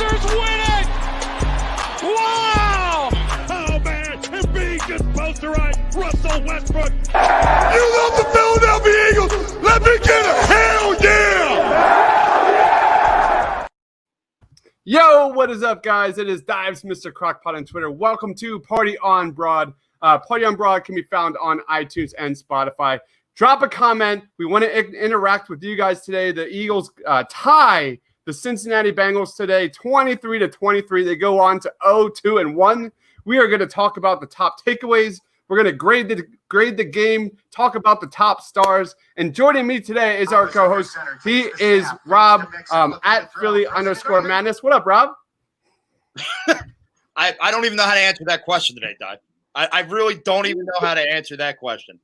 Sixers win it! Wow! Oh, man, and being just posterized Russell Westbrook. You love the Philadelphia Eagles. Let me get a hell yeah! Yo, what is up, guys? It is Dives, Mr. Crockpot on Twitter. Welcome to Party on Broad. Party on Broad can be found on iTunes and Spotify. Drop a comment. We want to interact with you guys today. The Eagles tie the Cincinnati Bengals today, 23-23. They go on to 0-2-1. We are going to talk about the top takeaways. We're going to grade the game, talk about the top stars. And joining me today is our co-host. He is Rob at Philly_Madness. What up, Rob? I don't even know how to answer that question today, Doug. I really don't even know how to answer that question.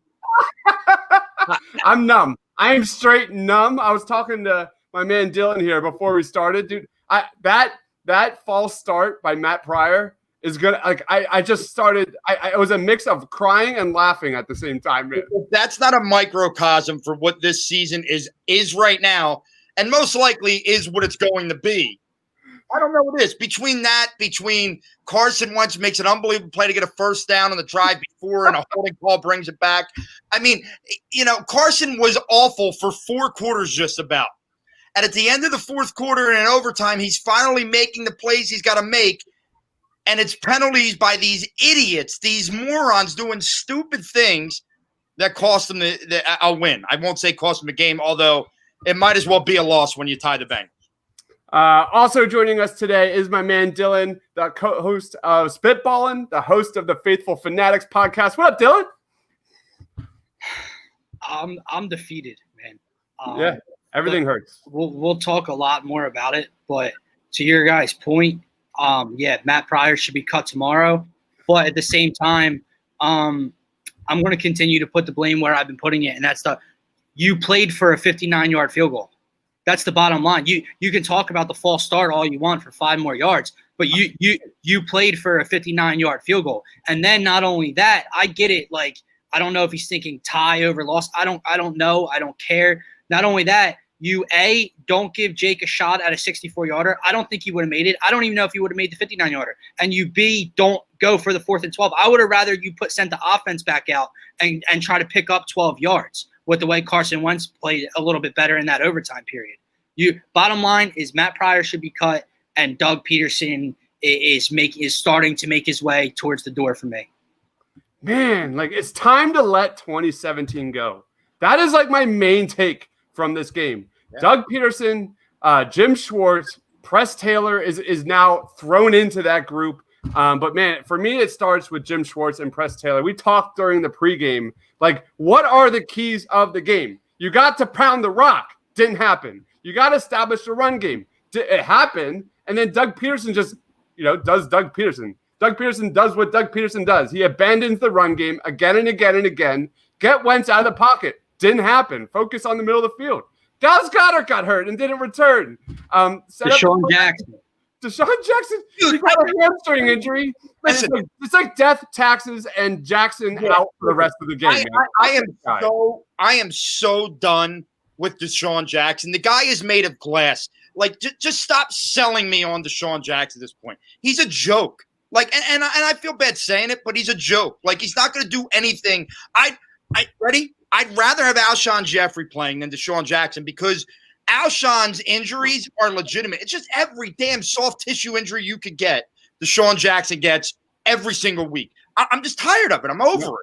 I'm numb. I am straight numb. I was talking to my man Dylan here before we started, dude. That false start by Matt Pryor is good. Like I just started. It was a mix of crying and laughing at the same time, man. That's not a microcosm for what this season is right now, and most likely is what it's going to be. I don't know what it is. Between Carson Wentz makes an unbelievable play to get a first down on the drive before, and a holding call brings it back. I mean, Carson was awful for 4 quarters just about. And at the end of the fourth quarter and in overtime, he's finally making the plays he's got to make. And it's penalties by these idiots, these morons doing stupid things that cost them a win. I won't say cost them a game, although it might as well be a loss when you tie the Bengals. Also joining us today is my man Dylan, the co-host of Spitballin', the host of the Faithful Fanatics podcast. What up, Dylan? I'm defeated, man. Yeah, everything hurts. We'll talk a lot more about it, but to your guys' point, Matt Pryor should be cut tomorrow. But at the same time, I'm going to continue to put the blame where I've been putting it, and that's you played for a 59-yard field goal. That's the bottom line. You can talk about the false start all you want for 5 more yards, but you played for a 59-yard field goal. And then not only that, I get it. Like, I don't know if he's thinking tie over loss. I don't know. I don't care. Not only that, you don't give Jake a shot at a 64-yarder. I don't think he would have made it. I don't even know if he would have made the 59-yarder. And you don't go for the 4th and 12. I would have rather you sent the offense back out and try to pick up 12 yards. With the way Carson Wentz played a little bit better in that overtime period. Bottom line is Matt Pryor should be cut, and Doug Peterson is starting to make his way towards the door for me. Man, like it's time to let 2017 go. That is like my main take from this game. Yeah. Doug Peterson, Jim Schwartz, Press Taylor is now thrown into that group. But man, for me, it starts with Jim Schwartz and Press Taylor. We talked during the pregame, like, what are the keys of the game? You got to pound the rock. Didn't happen. You got to establish the run game. It happened. And then Doug Peterson just, does Doug Peterson. Doug Peterson does what Doug Peterson does. He abandons the run game again and again and again. Get Wentz out of the pocket. Didn't happen. Focus on the middle of the field. Dallas Goedert got hurt and didn't return. DeSean Jackson. DeSean Jackson, he got a hamstring injury. Listen, it's like death, taxes, and Jackson out for the rest of the game. I am so done with DeSean Jackson. The guy is made of glass. Like, just stop selling me on DeSean Jackson at this point. He's a joke. Like, and I feel bad saying it, but he's a joke. Like, he's not going to do anything. Ready? I'd rather have Alshon Jeffrey playing than DeSean Jackson because Alshon's injuries are legitimate. It's just every damn soft tissue injury you could get, DeSean Jackson gets every single week. I'm just tired of it. I'm over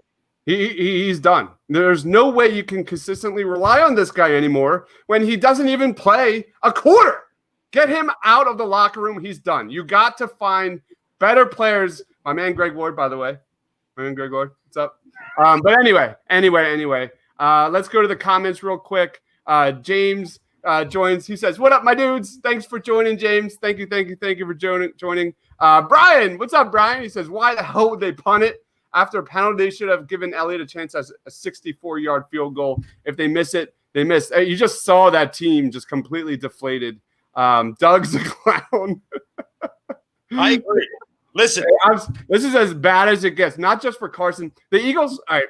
it. He's done. There's no way you can consistently rely on this guy anymore when he doesn't even play a quarter. Get him out of the locker room. He's done. You got to find better players. My man Greg Ward, by the way. My man Greg Ward, what's up? But anyway. Let's go to the comments real quick. James joins. He says, "What up, my dudes? Thanks for joining, James. Thank you for joining." Brian, what's up, Brian? He says, "Why the hell would they punt it after a penalty? They should have given Elliott a chance as a 64-yard field goal. If they miss it, they miss." You just saw that team just completely deflated. Doug's a clown. I agree. Listen, this is as bad as it gets. Not just for Carson. The Eagles. All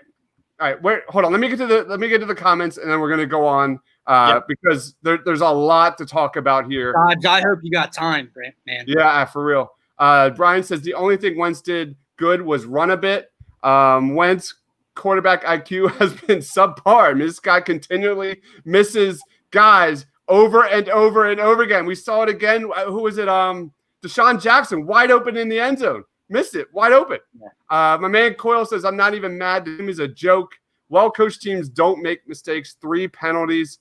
right. Hold on. Let me get to the comments, and then we're gonna go on because there's a lot to talk about here. Dodge, I hope you got time, man. Yeah, for real. Brian says the only thing Wentz did good was run a bit. Wentz quarterback IQ has been subpar. I mean, this guy continually misses guys over and over and over again. We saw it again. Who was it? Deshaun Jackson, wide open in the end zone. Missed it, wide open. My man Coyle says, I'm not even mad. The team is a joke. Well-coached teams don't make mistakes. 3 penalties.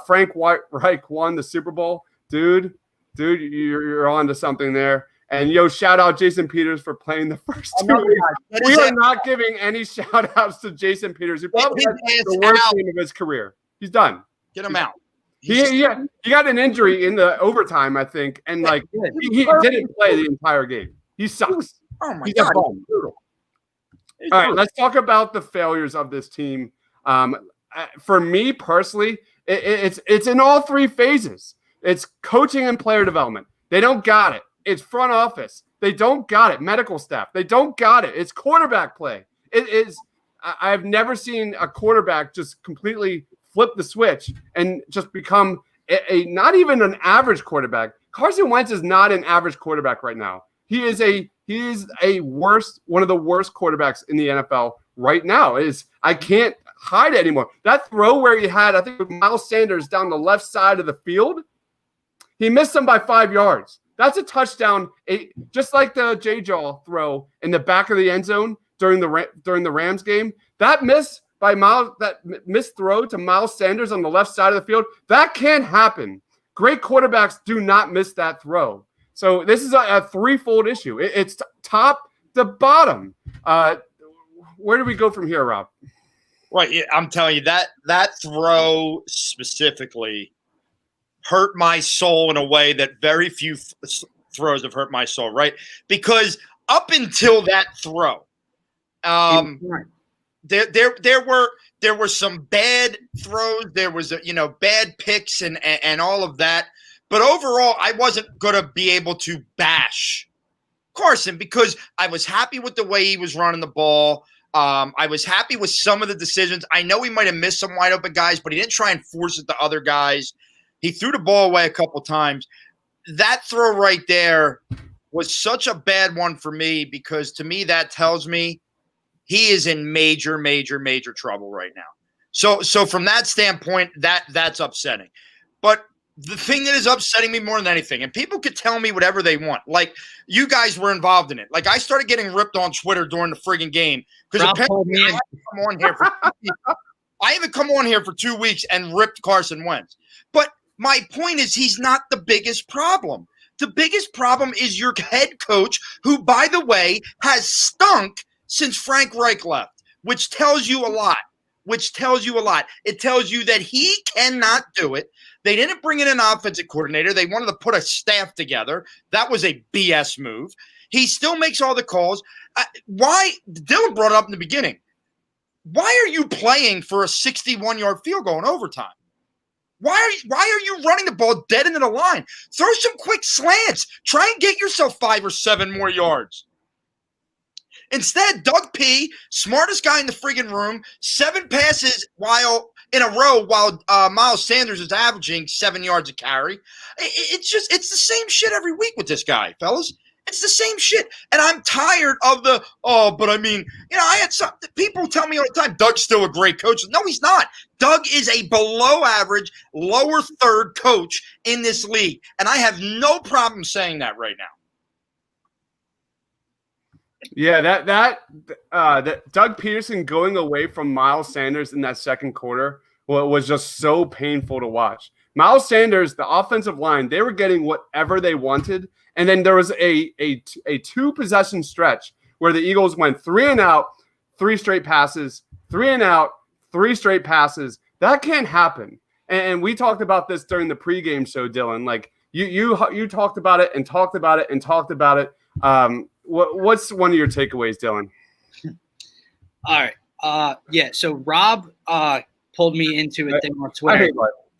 Frank Reich won the Super Bowl. Dude, you're on to something there. And, shout out Jason Peters for playing the first 2 weeks. We are not giving any shout-outs to Jason Peters. He probably had the worst game of his career. He's done. Get him out. He got an injury in the overtime, I think, and he didn't play the entire game. He sucks. Oh my God! All right, let's talk about the failures of this team. For me personally, it's in all 3 phases. It's coaching and player development. They don't got it. It's front office. They don't got it. Medical staff. They don't got it. It's quarterback play. It is. I've never seen a quarterback just completely flip the switch and just become a not even an average quarterback. Carson Wentz is not an average quarterback right now. He is one of the worst quarterbacks in the NFL right now. I can't hide it anymore. That throw where he had, I think, Miles Sanders down the left side of the field, he missed him by 5 yards. That's a touchdown, just like the J-Jaw throw in the back of the end zone during the Rams game. That missed throw to Miles Sanders on the left side of the field, that can't happen. Great quarterbacks do not miss that throw. So this is a threefold issue. It's top to bottom. Where do we go from here, Rob? Right, I'm telling you, that throw specifically hurt my soul in a way that very few throws have hurt my soul, right? Because up until that throw, there were some bad throws. There was bad picks and all of that. But overall, I wasn't going to be able to bash Carson because I was happy with the way he was running the ball. I was happy with some of the decisions. I know he might have missed some wide open guys, but he didn't try and force it to other guys. He threw the ball away a couple times. That throw right there was such a bad one for me because to me that tells me he is in major, major, major trouble right now. So from that standpoint, that's upsetting. But the thing that is upsetting me more than anything, and people could tell me whatever they want. Like, you guys were involved in it. Like, I started getting ripped on Twitter during the friggin' game because apparently I haven't come on here for 2 weeks and ripped Carson Wentz. But my point is he's not the biggest problem. The biggest problem is your head coach, who, by the way, has stunk since Frank Reich left, which tells you a lot. It tells you that he cannot do it. They didn't bring in an offensive coordinator. They wanted to put a staff together. That was a BS move. He still makes all the calls. Why? Dylan brought it up in the beginning. Why are you playing for a 61-yard field goal in overtime? Why are you running the ball dead into the line? Throw some quick slants. Try and get yourself 5 or 7 more yards. Instead, Doug P., smartest guy in the friggin' room, 7 passes in a row while Miles Sanders is averaging 7 yards a carry. It's the same shit every week with this guy, fellas. It's the same shit. And I'm tired of I had some people tell me all the time, Doug's still a great coach. No, he's not. Doug is a below average, lower third coach in this league. And I have no problem saying that right now. Yeah, that Doug Peterson going away from Miles Sanders in that second quarter was just so painful to watch. Miles Sanders, the offensive line, they were getting whatever they wanted. And then there was a 2-possession stretch where the Eagles went 3 and out, 3 straight passes, 3 and out, 3 straight passes. That can't happen. And we talked about this during the pregame show, Dylan. Like you talked about it and talked about it and talked about it. What's one of your takeaways, Dylan? All right. Yeah. So Rob pulled me into a thing on Twitter.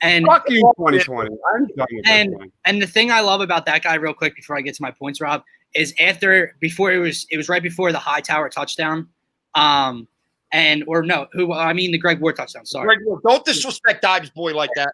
And fuck you, 2020. I'm done with and the thing I love about that guy, real quick, before I get to my points, Rob, is it was right before the Hightower touchdown. the Greg Ward touchdown. Sorry. Greg Ward, don't disrespect Dives boy like that.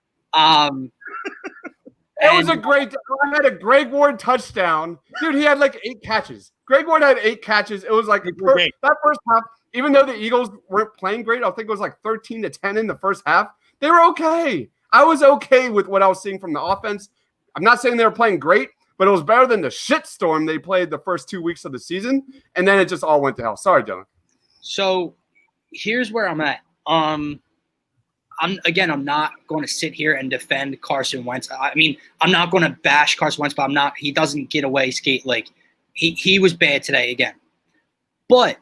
It was a great. I had a Greg Ward touchdown, dude. He had like 8 catches. Greg Ward had 8 catches. It was like that first half. Even though the Eagles weren't playing great, I think it was like 13-10 in the first half. They were okay. I was okay with what I was seeing from the offense. I'm not saying they were playing great, but it was better than the shitstorm they played the first 2 weeks of the season, and then it just all went to hell. Sorry, Dylan. So here's where I'm at. I'm not going to sit here and defend Carson Wentz. I mean, I'm not going to bash Carson Wentz, but he doesn't get away skate. Like he was bad today again. But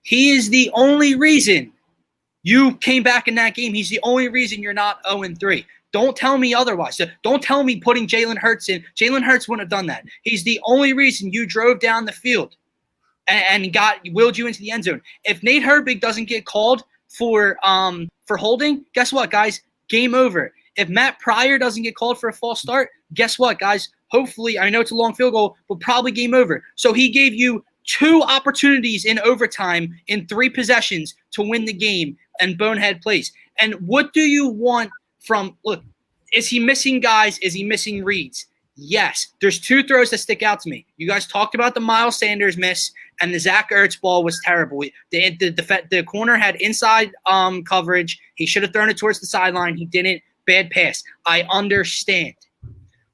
he is the only reason you came back in that game. He's the only reason you're not 0-3. Don't tell me otherwise. Don't tell me putting Jalen Hurts in. Jalen Hurts wouldn't have done that. He's the only reason you drove down the field and willed you into the end zone. If Nate Herbig doesn't get called for holding, guess what, guys? Game over. If Matt Pryor doesn't get called for a false start, guess what, guys? Hopefully, I know it's a long field goal, but probably game over. So he gave you 2 opportunities in overtime in 3 possessions to win the game and bonehead plays. And what do you want from – look, is he missing guys? Is he missing reads? Yes. There's 2 throws that stick out to me. You guys talked about the Miles Sanders miss, and the Zach Ertz ball was terrible. The corner had inside coverage. He should have thrown it towards the sideline. He didn't. Bad pass. I understand.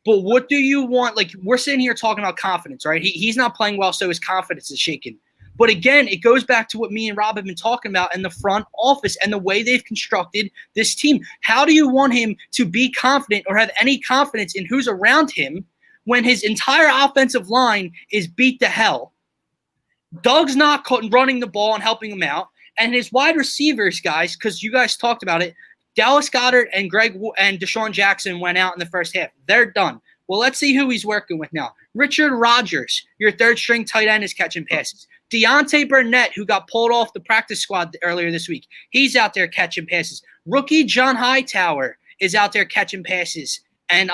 But what do you want? Like, we're sitting here talking about confidence, right? He's not playing well, so his confidence is shaken. But again, it goes back to what me and Rob have been talking about in the front office and the way they've constructed this team. How do you want him to be confident or have any confidence in who's around him when his entire offensive line is beat to hell? Doug's not running the ball and helping him out. And his wide receivers, guys, because you guys talked about it, Dallas Goedert and Deshaun Jackson went out in the first half. They're done. Well, let's see who he's working with now. Richard Rodgers, your third-string tight end, is catching passes. Deontay Burnett, who got pulled off the practice squad earlier this week, he's out there catching passes. Rookie John Hightower is out there catching passes and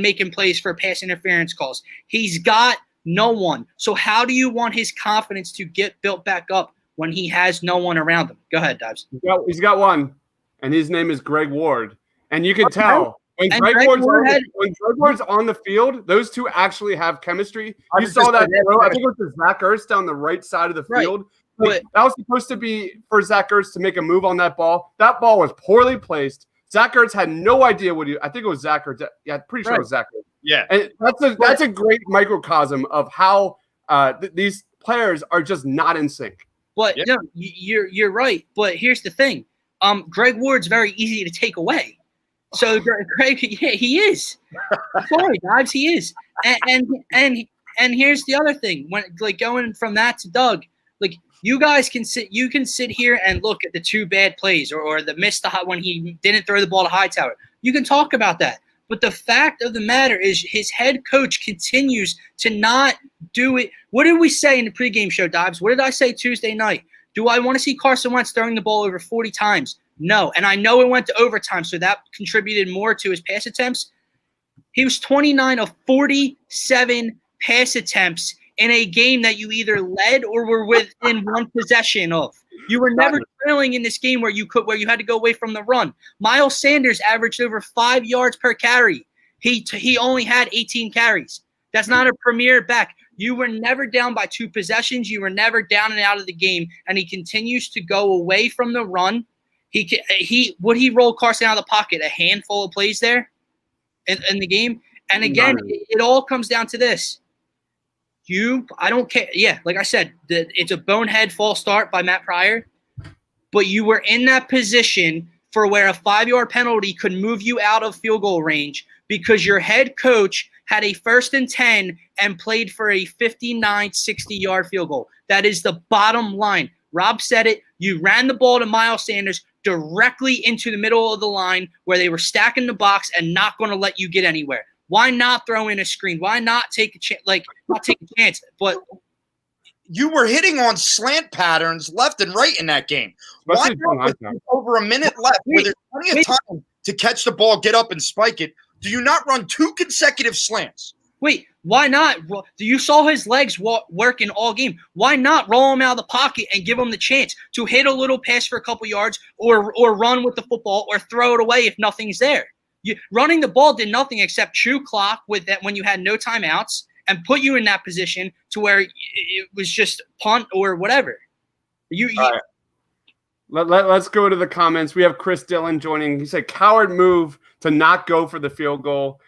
making plays for pass interference calls. He's got no one. So how do you want his confidence to get built back up when he has no one around him? Go ahead, Dives. He's got one, and his name is Greg Ward. And you can tell when Greg Ward's on the field, those two actually have chemistry. You saw that throw. I think it was to Zach Ertz down the right side of the field. Like, that was supposed to be for Zach Ertz to make a move on that ball. That ball was poorly placed. Zach Ertz had no idea I think it was Zach Ertz. Yeah, pretty sure it was Zach Ertz. Yeah. And that's a great microcosm of how these players are just not in sync. But no, you're right. But here's the thing. Greg Ward's very easy to take away. So Greg, yeah, he is. Sorry, Dives, he is. And here's the other thing. When going from that to Doug, you guys can sit here and look at the 2 bad plays or the missed when he didn't throw the ball to Hightower. You can talk about that. But the fact of the matter is his head coach continues to not do it. What did we say in the pregame show, Dives? What did I say Tuesday night? Do I want to see Carson Wentz throwing the ball over 40 times? No. And I know it went to overtime, so that contributed more to his pass attempts. He was 29 of 47 pass attempts in a game that you either led or were within one possession of. You were never trailing in this game where you had to go away from the run. Miles Sanders averaged over 5 yards per carry. He only had 18 carries. That's not a premier back. You were never down by 2 possessions. You were never down and out of the game, and he continues to go away from the run. Would he roll Carson out of the pocket a handful of plays there in the game? And again, it all comes down to this. I don't care. Yeah, like I said, it's a bonehead false start by Matt Pryor, but you were in that position for where a 5-yard penalty could move you out of field goal range because your head coach had a 1st and 10 and played for a 59, 60-yard field goal. That is the bottom line. Rob said it. You ran the ball to Miles Sanders directly into the middle of the line where they were stacking the box and not going to let you get anywhere. Why not throw in a screen? Why not take a chance? Not take a chance, but you were hitting on slant patterns left and right in that game. Why not, with over a minute left, where there's plenty of time to catch the ball, get up and spike it? Do you not run 2 consecutive slants? Wait, Why not? You saw his legs working all game. Why not roll him out of the pocket and give him the chance to hit a little pass for a couple yards or run with the football or throw it away if nothing's there? Running the ball did nothing except chew clock with that when you had no timeouts and put you in that position to where it was just punt or whatever. All right. Let's go to the comments. We have Chris Dillon joining. He said, coward move to not go for the field goal.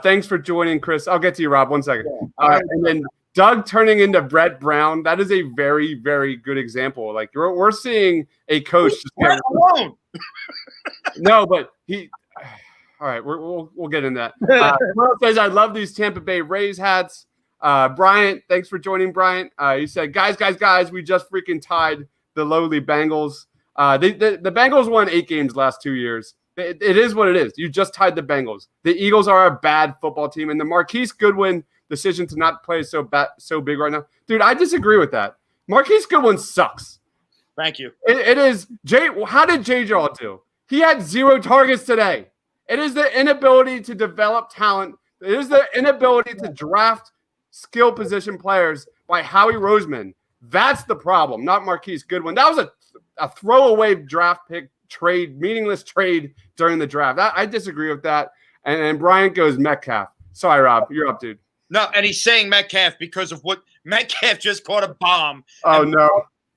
Thanks for joining, Chris. I'll get to you, Rob. 1 second. And then Doug turning into Brett Brown. That is a very, very good example. Like we're seeing a coach. Alone. No, but he. All right, we'll get in that. Carl says, I love these Tampa Bay Rays hats. Bryant, thanks for joining, Bryant. He said, guys, we just freaking tied the lowly Bengals. The Bengals won 8 games last 2 years. It is what it is. You just tied the Bengals. The Eagles are a bad football team, and the Marquise Goodwin decision to not play so big right now. Dude, I disagree with that. Marquise Goodwin sucks. Thank you. It is. How did J-Jaw do? He had 0 targets today. It is the inability to develop talent. It is the inability to draft skill position players by Howie Roseman. That's the problem, not Marquise Goodwin. That was a throwaway draft pick trade, meaningless trade during the draft. I disagree with that. And Bryant goes Metcalf. Sorry, Rob. You're up, dude. No, and he's saying Metcalf because of what Metcalf just caught a bomb. Oh, no.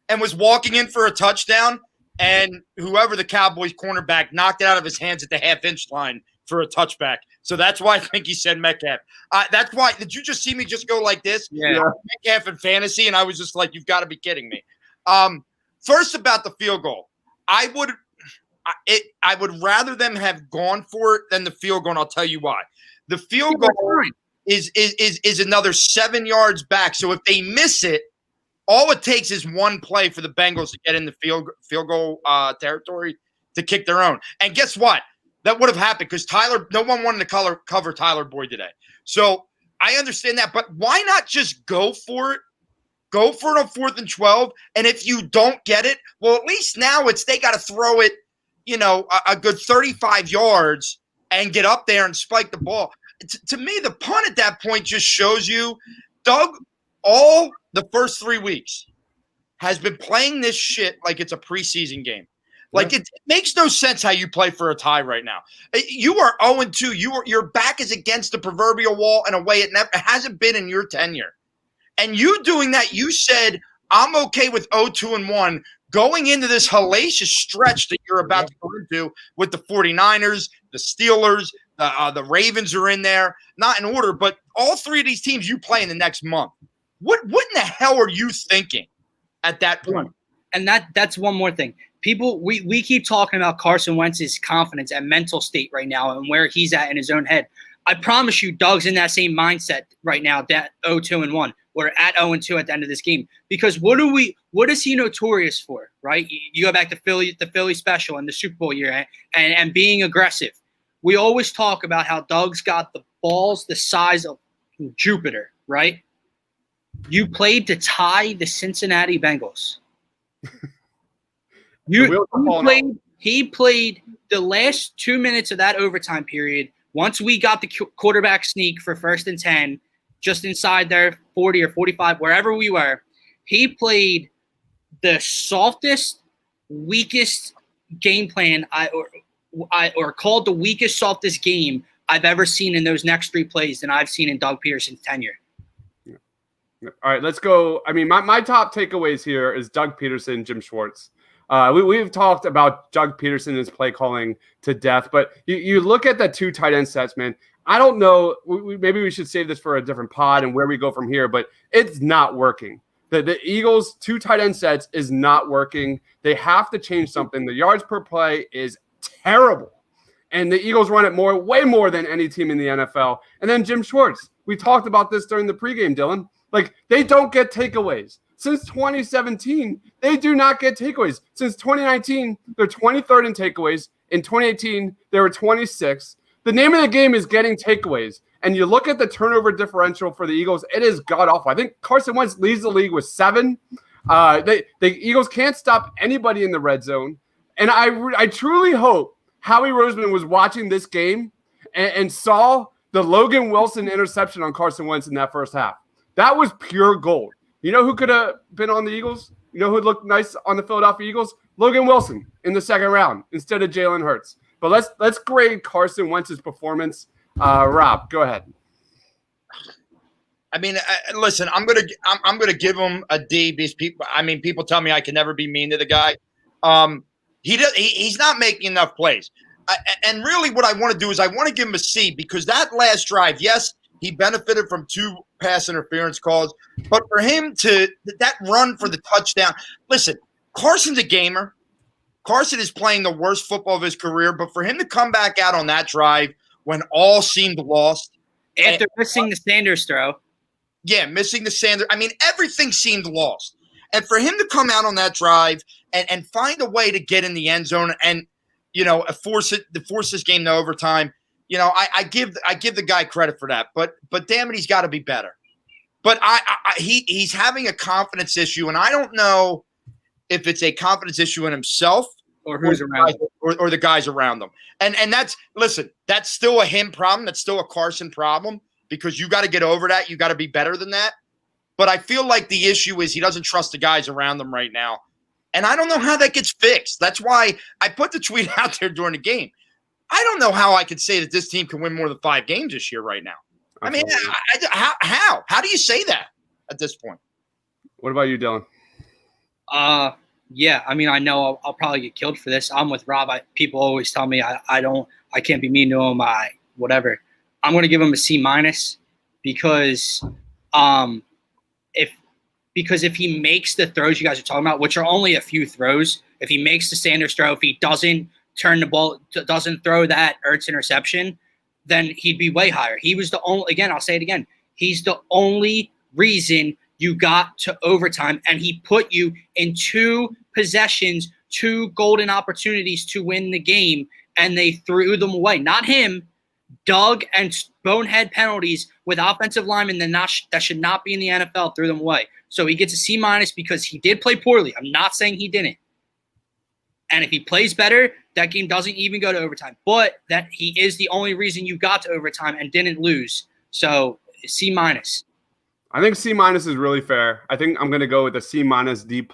And was walking in for a touchdown. And whoever the Cowboys cornerback knocked it out of his hands at the half-inch line for a touchback. So that's why I think he said Metcalf. That's why. Did you just see me just go like this? Yeah. Metcalf in fantasy, and I was just like, you've got to be kidding me. First about the field goal. I would rather them have gone for it than the field goal, and I'll tell you why. The field goal is another 7 yards back. So if they miss it, all it takes is one play for the Bengals to get in the field goal territory to kick their own. And guess what? That would have happened because no one wanted to cover Tyler Boyd today. So I understand that, but why not just go for it? Go for it on 4th and 12. And if you don't get it, well, at least now they got to throw it, a good 35 yards and get up there and spike the ball. To me, the punt at that point just shows you, Doug, all the first 3 weeks has been playing this shit like it's a preseason game. Like it makes no sense how you play for a tie right now. You are 0-2. Your back is against the proverbial wall in a way it hasn't been in your tenure. And you doing that, you said, I'm okay with 0-2-1 going into this hellacious stretch that you're about to go into with the 49ers, the Steelers, the Ravens are in there. Not in order, but all 3 of these teams you play in the next month. What in the hell are you thinking at that point? And that's one more thing. People, we keep talking about Carson Wentz's confidence and mental state right now and where he's at in his own head. I promise you, Doug's in that same mindset right now, that 0-2-1. We're at 0-2 at the end of this game. Because what is he notorious for, right? You go back to the Philly special and the Super Bowl year and being aggressive. We always talk about how Doug's got the balls the size of Jupiter, right? You played to tie the Cincinnati Bengals. He played the last 2 minutes of that overtime period. Once we got the quarterback sneak for 1st and 10, just inside their 40 or 45, wherever we were, he played the softest, weakest game plan or called the weakest, softest game I've ever seen in those next 3 plays than I've seen in Doug Peterson's tenure. All right, let's go. I mean, my top takeaways here is Doug Peterson, Jim Schwartz. We've talked about Doug Peterson and his play calling to death, but you look at the 2 tight end sets, man. I don't know. Maybe we should save this for a different pod and where we go from here, but it's not working. The Eagles' 2 tight end sets is not working. They have to change something. The yards per play is terrible. And the Eagles run it way more than any team in the NFL. And then Jim Schwartz. We talked about this during the pregame, Dylan. Like, they don't get takeaways. Since 2017, they do not get takeaways. Since 2019, they're 23rd in takeaways. In 2018, they were 26th. The name of the game is getting takeaways. And you look at the turnover differential for the Eagles, it is god-awful. I think Carson Wentz leads the league with 7. The Eagles can't stop anybody in the red zone. And I truly hope Howie Roseman was watching this game and saw the Logan Wilson interception on Carson Wentz in that first half. That was pure gold. You know who could have been on the Eagles? You know who looked nice on the Philadelphia Eagles? Logan Wilson in the second round instead of Jalen Hurts. But let's grade Carson Wentz's performance. Rob, go ahead. I mean, listen, I'm gonna give him a D because people tell me I can never be mean to the guy. He's not making enough plays. And really what I want to do is I want to give him a C because that last drive, yes, he benefited from 2 pass interference calls, but for him to that run for the touchdown, listen, Carson's a gamer. Carson is playing the worst football of his career, but for him to come back out on that drive when all seemed lost. After missing the Sanders throw. Yeah, missing the Sanders. I mean, everything seemed lost. And for him to come out on that drive and find a way to get in the end zone and, you know, force this game to overtime, you know, I give the guy credit for that. But damn it, he's got to be better. But he's having a confidence issue, and I don't know if it's a confidence issue in himself or who's around him. Or the guys around them. And that's still a him problem. That's still a Carson problem because you got to get over that. You got to be better than that. But I feel like the issue is he doesn't trust the guys around them right now. And I don't know how that gets fixed. That's why I put the tweet out there during the game. I don't know how I could say that this team can win more than 5 games this year right now. Absolutely. I mean, how do you say that at this point? What about you, Dylan? Yeah, I mean, I know I'll probably get killed for this. I'm with Rob. People always tell me I can't be mean to him. Whatever. I'm going to give him a C- because if he makes the throws you guys are talking about, which are only a few throws, if he makes the Sanders throw, if he doesn't turn the ball, doesn't throw that Ertz interception, then he'd be way higher. He was the only, again, I'll say it again, he's the only reason you got to overtime, and he put you in 2 possessions, 2 golden opportunities to win the game, and they threw them away. Not him. Doug and bonehead penalties with offensive linemen that should not be in the NFL threw them away. So he gets a C- because he did play poorly. I'm not saying he didn't. And if he plays better, that game doesn't even go to overtime. But that he is the only reason you got to overtime and didn't lose. So C-. I think C- is really fair. I think I'm going to go with a C-, D+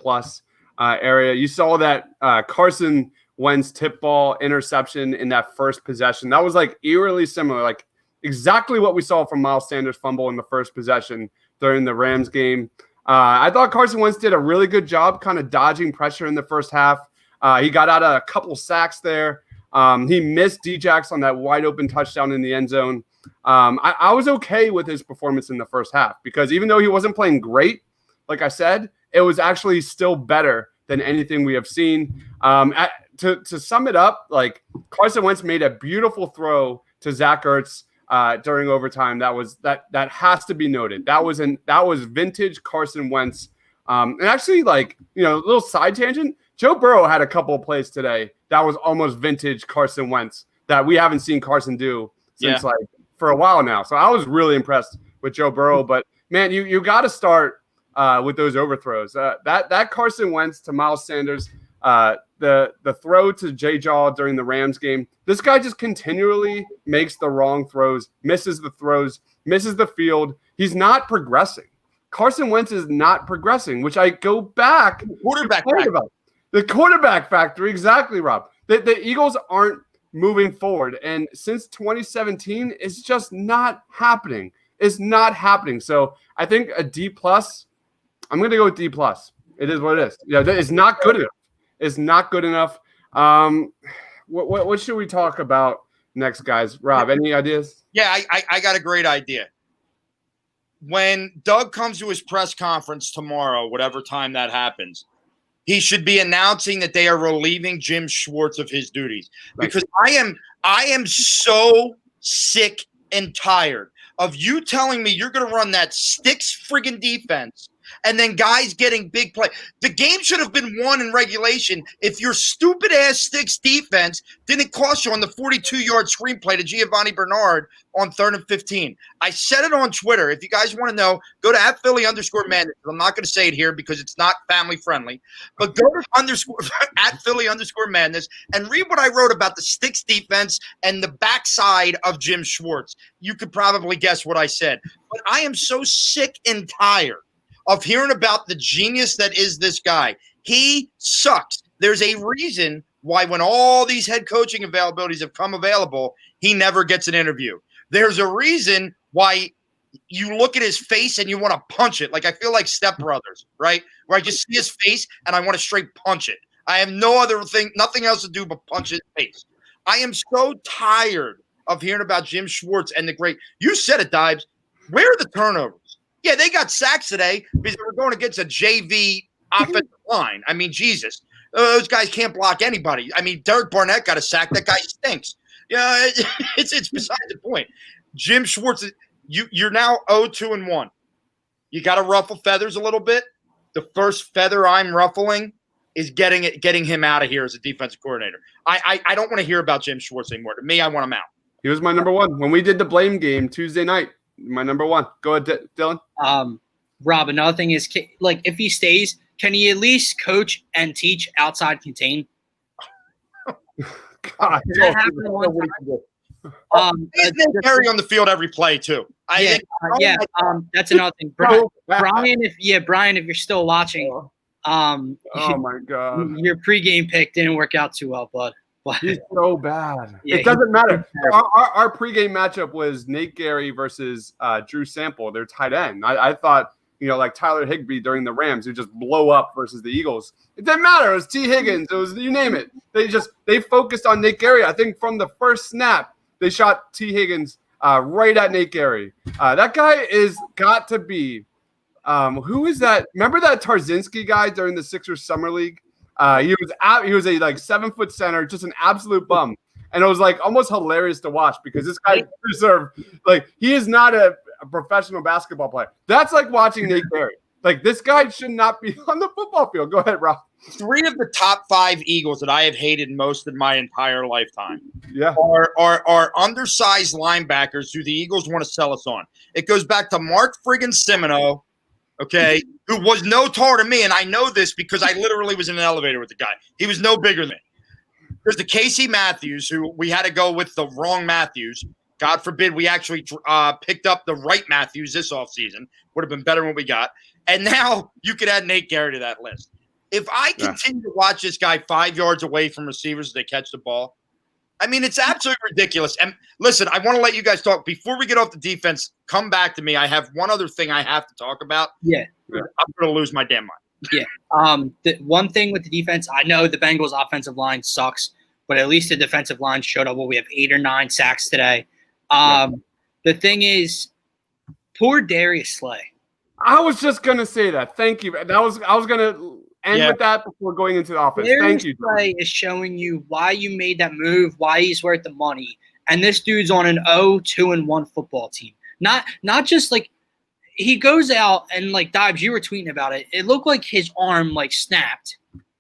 area. You saw that Carson Wentz tip ball interception in that first possession. That was like eerily similar, like exactly what we saw from Miles Sanders' fumble in the first possession during the Rams game. I thought Carson Wentz did a really good job kind of dodging pressure in the first half. He got out of a couple sacks there. He missed Djax on that wide open touchdown in the end zone. I was okay with his performance in the first half because even though he wasn't playing great, like I said, it was actually still better than anything we have seen. To sum it up, like Carson Wentz made a beautiful throw to Zach Ertz during overtime. That has to be noted. That was vintage Carson Wentz. And actually, like, you know, a little side tangent. Joe Burrow had a couple of plays today that was almost vintage Carson Wentz that we haven't seen Carson do since like for a while now. So I was really impressed with Joe Burrow. But man, you got to start with those overthrows. That Carson Wentz to Miles Sanders, the throw to Jay Jaw during the Rams game. This guy just continually makes the wrong throws, misses the throws, misses the field. He's not progressing. Carson Wentz is not progressing, which I go back Quarterback about. The quarterback factor, exactly, Rob. The Eagles aren't moving forward, and since 2017, it's just not happening. It's not happening. So I think a D+. I'm going to go with D+. It is what it is. Yeah, it's not good enough. It's not good enough. What should we talk about next, guys? Rob, any ideas? Yeah, I got a great idea. When Doug comes to his press conference tomorrow, whatever time that happens, he should be announcing that they are relieving Jim Schwartz of his duties. Because I am so sick and tired of you telling me you're going to run that sticks friggin' defense and then guys getting big play. The game should have been won in regulation if your stupid ass sticks defense didn't cost you on the 42-yard screenplay to Giovanni Bernard on 3rd and 15. I said it on Twitter. If you guys want to know, go to @Philly_Madness. I'm not going to say it here because it's not family friendly, but go to @Philly_Madness and read what I wrote about the sticks defense and the backside of Jim Schwartz. You could probably guess what I said, but I am so sick and tired of hearing about the genius that is this guy. He sucks. There's a reason why when all these head coaching availabilities have come available, he never gets an interview. There's a reason why you look at his face and you want to punch it. Like I feel like Step Brothers, right? Where I just see his face and I want to straight punch it. I have nothing else to do but punch his face. I am so tired of hearing about Jim Schwartz and the great. You said it, Dibes. Where are the turnovers? Yeah, they got sacks today because they were going against a JV offensive line. I mean, Jesus. Those guys can't block anybody. I mean, Derek Barnett got a sack. That guy stinks. Yeah, it's beside the point. Jim Schwartz, you're now 0-2-1. You got to ruffle feathers a little bit. The first feather I'm ruffling is getting him out of here as a defensive coordinator. I don't want to hear about Jim Schwartz anymore. To me, I want him out. He was my number one when we did the blame game Tuesday night. My number one. Go ahead, Dylan. Rob, another thing is, like, if he stays, can he at least coach and teach outside contain? God, That happened one time. Nick Gary on the field every play too. That's another thing. Brian, if you're still watching, oh my God, your pregame pick didn't work out too well, bud. He's so bad. Yeah, it doesn't matter. Our pregame matchup was Nate Gary versus Drew Sample, their tight end. I thought, like Tyler Higbee during the Rams, who just blow up versus the Eagles. It didn't matter. It was T. Higgins. It was, you name it. They focused on Nate Gary. I think from the first snap, they shot T. Higgins right at Nate Gary. That guy is got to be who is that? Remember that Tarzinski guy during the Sixers Summer League? He was a 7-foot center, just an absolute bum. And it was like almost hilarious to watch because this guy deserved, he is not a professional basketball player. That's like watching Nate Gary. Like, this guy should not be on the football field. Go ahead, Rob. 3 of the top 5 Eagles that I have hated most in my entire lifetime are undersized linebackers who the Eagles want to sell us on. It goes back to Mark friggin' Semino, okay, who was no taller than me, and I know this because I literally was in an elevator with the guy. He was no bigger than me. There's the Casey Matthews, who we had to go with the wrong Matthews. God forbid we actually picked up the right Matthews this offseason. Would have been better than what we got. And now you could add Nate Gary to that list. If I continue to watch this guy 5 yards away from receivers as they catch the ball, I mean, it's absolutely ridiculous. And listen, I want to let you guys talk. Before we get off the defense, come back to me. I have one other thing I have to talk about. Yeah. I'm going to lose my damn mind. Yeah. The one thing with the defense, I know the Bengals offensive line sucks, but at least the defensive line showed up. Well, we have 8 or 9 sacks today. The thing is, poor Darius Slay. I was just gonna say that. Thank you. I was gonna end with that before going into the offense. Thank you. Slay is showing you why you made that move, why he's worth the money, and this dude's on an 0-2-1 football team. Not just like he goes out and like Dibes, you were tweeting about it. It looked like his arm snapped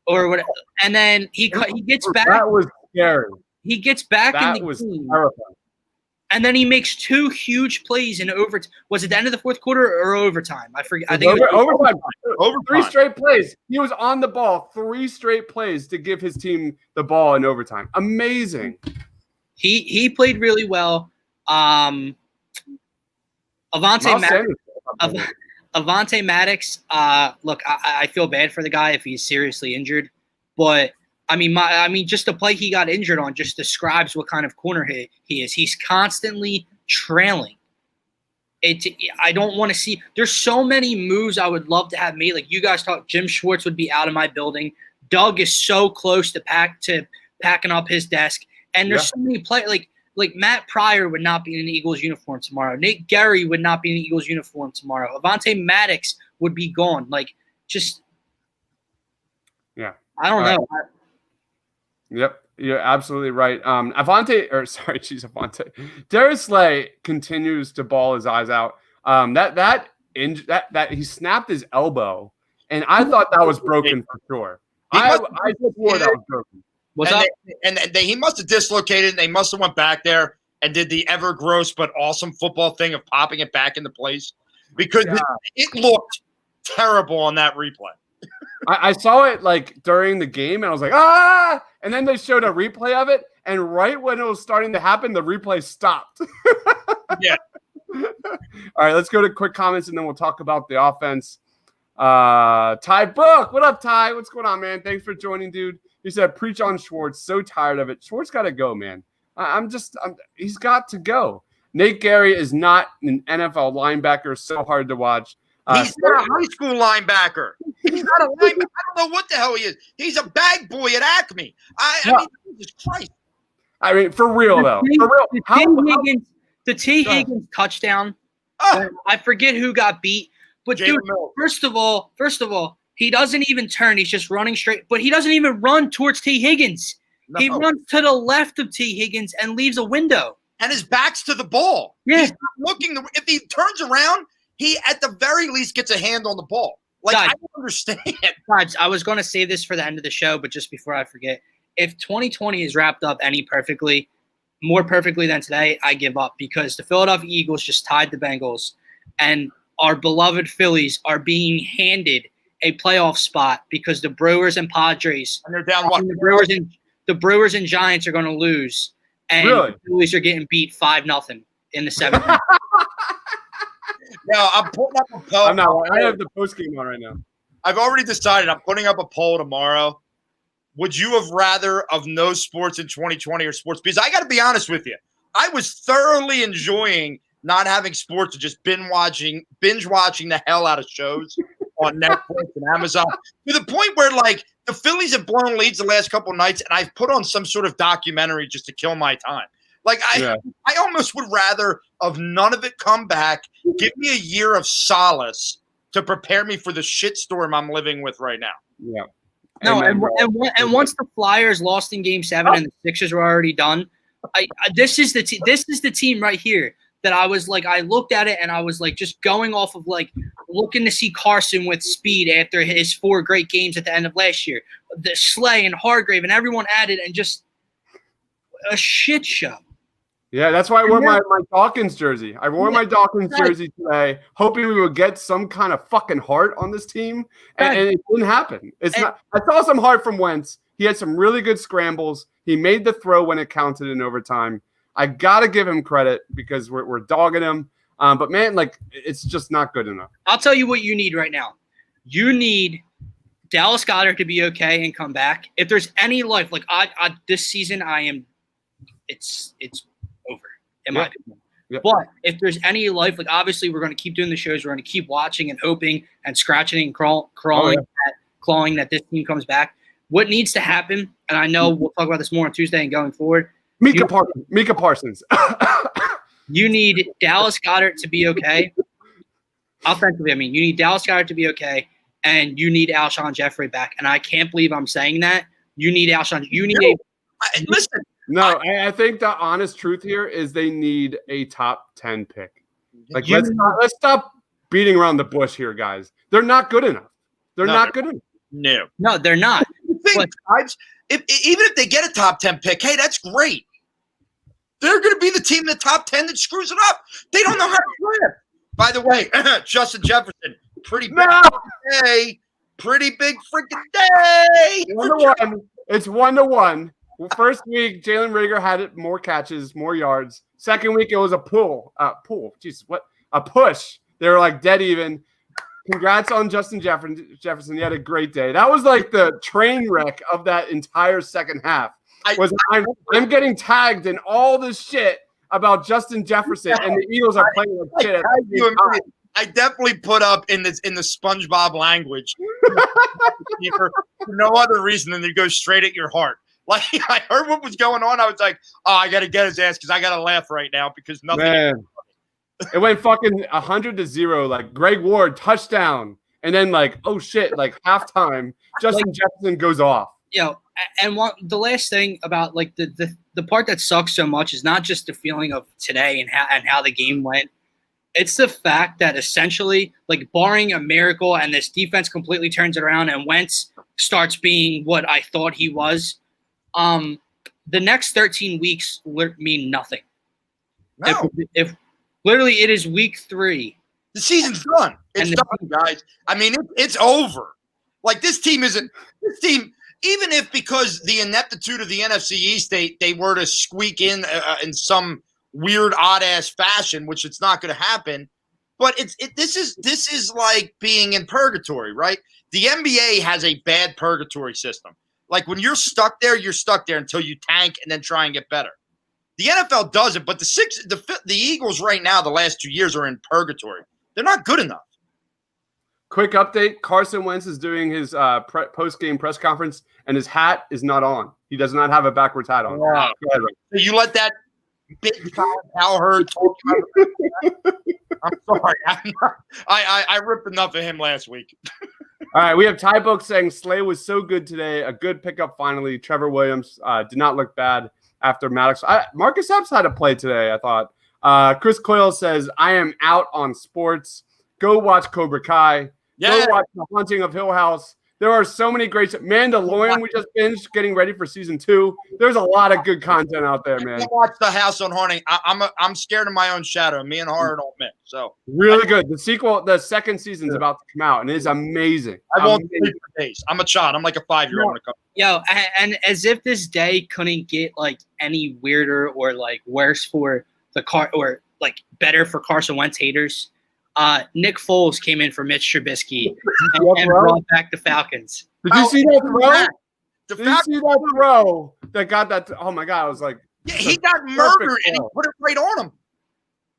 or whatever, and then he gets back. That was scary. He gets back in the game. Terrifying. And then he makes 2 huge plays in overtime. Was it the end of the fourth quarter or overtime? I forget. I think it was overtime. 3 straight plays. He was on the ball 3 straight plays to give his team the ball in overtime. Amazing. He played really well. Avante Maddox. Look, I feel bad for the guy if he's seriously injured, but I mean, just the play he got injured on just describes what kind of corner he is. He's constantly trailing. I don't want to see. There's so many moves I would love to have made. Like you guys talk, Jim Schwartz would be out of my building. Doug is so close to packing up his desk, and there's so many players. Like Matt Pryor would not be in an Eagles uniform tomorrow. Nate Gary would not be in an Eagles uniform tomorrow. Avante Maddox would be gone. I don't know. Yep, you're absolutely right. Darius Slay continues to ball his eyes out. That that he snapped his elbow, and I thought that was broken for sure. I swore that was broken. What's up? He must have dislocated, and they must have went back there and did the ever gross but awesome football thing of popping it back into place because it looked terrible on that replay. I saw it like during the game, and I was like, ah! And then they showed a replay of it, and right when it was starting to happen, the replay stopped. Yeah. All right, let's go to quick comments, and then we'll talk about the offense. Ty Book, what up, Ty? What's going on, man? Thanks for joining, dude. He said, preach on Schwartz. So tired of it. Schwartz got to go, man. He's got to go. Nate Gary is not an NFL linebacker. So hard to watch. He's not a high school linebacker. He's not a linebacker. I don't know what the hell he is. He's a bag boy at Acme. I mean, Jesus Christ. I mean, for real, though. The T. Higgins touchdown. I forget who got beat. But, dude, first of all, he doesn't even turn. He's just running straight. But he doesn't even run towards T. Higgins. No. He runs to the left of T. Higgins and leaves a window. And his back's to the ball. Yeah. He's not looking. If he turns around, he at the very least gets a hand on the ball. Like, guys, I don't understand. Guys, I was going to say this for the end of the show, but just before I forget, if 2020 is wrapped up more perfectly than today, I give up because the Philadelphia Eagles just tied the Bengals, and our beloved Phillies are being handed a playoff spot because the Brewers and Padres and they're down what? The Brewers and Giants are going to lose, and the Phillies are getting beat 5-0 in the seventh. No, I'm putting up a poll. I have the post game on right now. I've already decided I'm putting up a poll tomorrow. Would you have rather of no sports in 2020 or sports? Because I got to be honest with you. I was thoroughly enjoying not having sports and just binge watching the hell out of shows on Netflix and Amazon to the point where, like, the Phillies have blown leads the last couple of nights, and I've put on some sort of documentary just to kill my time. Like, I almost would rather of none of it come back. Give me a year of solace to prepare me for the shitstorm I'm living with right now. Yeah. No, and once the Flyers lost in Game 7 and the Sixers were already done, this is the team right here that I was like, I looked at it and I was like, just going off of like looking to see Carson with speed after his 4 great games at the end of last year, the Slay and Hargrave and everyone added, and just a shit show. Yeah, that's why I wore my Dawkins jersey. I wore my Dawkins jersey today, hoping we would get some kind of fucking heart on this team, and it didn't happen. I saw some heart from Wentz. He had some really good scrambles. He made the throw when it counted in overtime. I got to give him credit because we're dogging him. But, man, like, it's just not good enough. I'll tell you what you need right now. You need Dallas Goedert to be okay and come back. If there's any life, like this season, it's over, in my opinion. Yep. But if there's any life, like, obviously we're going to keep doing the shows. We're going to keep watching and hoping and scratching and clawing that this team comes back. What needs to happen, and I know we'll talk about this more on Tuesday and going forward. Mika Parsons. You need Dallas Goedert to be okay. Offensively, I mean, you need Dallas Goedert to be okay, and you need Alshon Jeffrey back. And I can't believe I'm saying that. You need Alshon. Listen. No, I think the honest truth here is they need a top 10 pick. Like, let's stop beating around the bush here, guys. They're not good enough. They're not good enough. No, they're not. Even if they get a top 10 pick, hey, that's great. They're going to be the team in the top 10 that screws it up. They don't know how to draft. By the way, Justin Jefferson, pretty big day. Pretty big freaking day. 1-1. It's 1-1. First week, Jalen Reagor had more catches, more yards. Second week, it was a pull. Jesus, what? A push. They were like dead even. Congrats on Justin Jefferson. He had a great day. That was like the train wreck of that entire second half. I'm getting tagged in all this shit about Justin Jefferson, and the Eagles are playing like shit. I definitely put up in the SpongeBob language for no other reason than to go straight at your heart. Like, I heard what was going on. I was like, oh, I got to get his ass because I got to laugh right now because nothing. Man. It went fucking 100-0. Like, Greg Ward, touchdown. And then, like, oh, shit, like, halftime, Justin Jefferson goes off. And the last thing about, like, the part that sucks so much is not just the feeling of today and how the game went. It's the fact that essentially, like, barring a miracle and this defense completely turns it around and Wentz starts being what I thought he was, the next 13 weeks mean nothing. No. If literally it is week 3. The season's done. It's done, guys. I mean, it's over. Like, this team, even if because the ineptitude of the NFC East, they were to squeak in some weird, odd-ass fashion, which it's not going to happen. But this is like being in purgatory, right? The NBA has a bad purgatory system. Like, when you're stuck there until you tank and then try and get better. The NFL doesn't, but the Eagles right now, the last 2 years, are in purgatory. They're not good enough. Quick update. Carson Wentz is doing his post-game press conference, and his hat is not on. He does not have a backwards hat on. Wow. So you let that big Cowherd talk about I'm sorry. I ripped enough of him last week. All right, we have Ty Book saying Slay was so good today. A good pickup finally. Trevor Williams did not look bad after Maddox. Marcus Epps had a play today, I thought. Chris Coyle says, I am out on sports. Go watch Cobra Kai. Yeah. Go watch The Haunting of Hill House. There are so many great – Mandalorian we just binged, getting ready for season 2. There's a lot of good content out there, man. I watch The House on Haunting. I'm scared of my own shadow. Me and horror don't mix. So really good. The second season's about to come out, and it is amazing. I won't sleep for days. I'm a child. I'm like a 5-year-old. Yo, and as if this day couldn't get like any weirder or like worse for better for Carson Wentz haters. Nick Foles came in for Mitch Trubisky and brought back the Falcons. Did you see that throw? Did you see that throw that got that? Oh my God! I was like, yeah, he got murdered and he put it right on him.